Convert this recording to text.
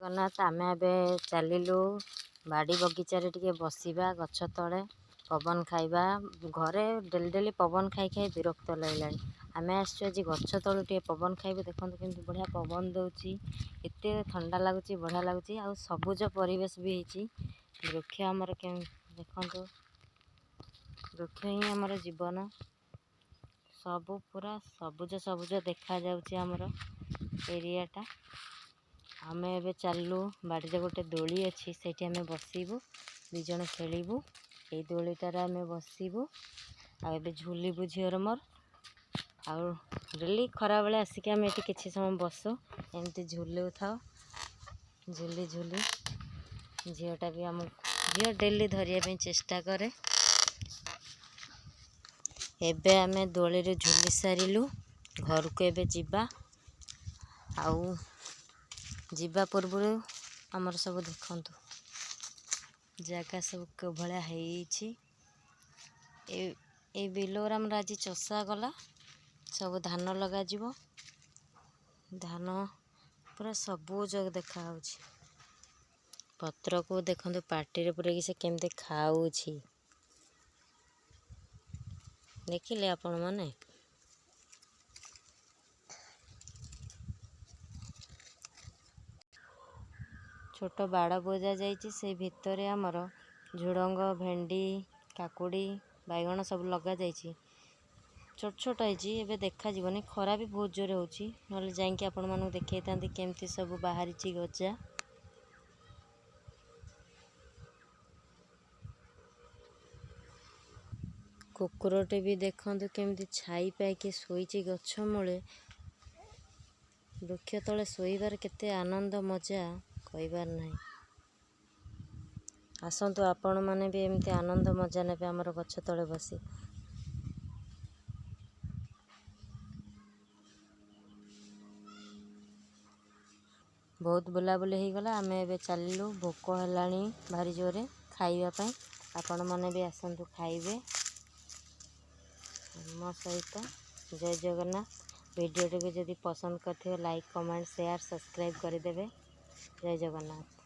ଜଗନ୍ନାଥ आमे एबे चलिलु बाड़ी बगीचा रे टिके बसिबा गछ तले पवन खाइबा घरे डेली डेली पवन खाई खाई विरक्त लागलानी आमे आसछु आज गछ तलु टिके पवन खाइबे देखंतु केमति बढ़िया पवन दउची एते ठंडा लागुची बढ़िया लागुची आ सबुज परिवेश भी हेची वृक्ष हमर के देखंतु वृक्ष ही हमर जीवन सब पूरा सबुज सबुज देखा जाउची हमर एरिया टा आमे एबे चललु बाड़ी रे गोटे दोली अछि सेठी आमे बसिबु दु जण खेलिबु ए दोलीटारे आमे बसिबु आ एबे झुलिबु झियर मोर आ डेली खरा बेले आसिक आमे एठी किछि समय बसु एमती झुलु थाओ झुली झुली झियोटा भी हम झियो डेली धरिया पे चेष्टा करे एबे आमे दोली रे झुली सारिलु घर को एबे जिबा आउ जीवा पूर्व आमर सब देखंतु जगह सब के भला हेइछि ए बिलोर हम आज चषा गला सब धान लगा जिवो धान पूरा सबुज देखा होछि पत्र को देखंतु पार्टी रे पूरा कि से केमते खाउछि देखिले आपण माने छोट बाड़ बोजा जाइछि से भितरे हमर झुडंग भेंडी काकुड़ी बैगण सब लगा जाइछि छोट छोट आइछि एबे देखा जीवनी खरा भी बहुत जोरे होछि नले जाई कि आपण मानु देखै तांती केमती सब बाहरिछि गजा कुकुरटे भी देखंतु केमती छाई पाई के सोईछि गछ मूले वृक्ष तले सोईबार केते आनंद मजा कहबार नहीं आसंतु आपण माने भी एमती आनंद मजा नेबे हमर गछ तले बसी बहुत बुलाबुली हो गला आमे एबे चलिलु भोक हेलानी भारी जोरे खाइबा पई आपण माने भी आसंतु खाइबे मो सहित जय जगन्नाथ वीडियो टी जदि पसंद करथिबे लाइक कमेंट शेयर सब्सक्राइब कर देबे जय जगन्नाथ।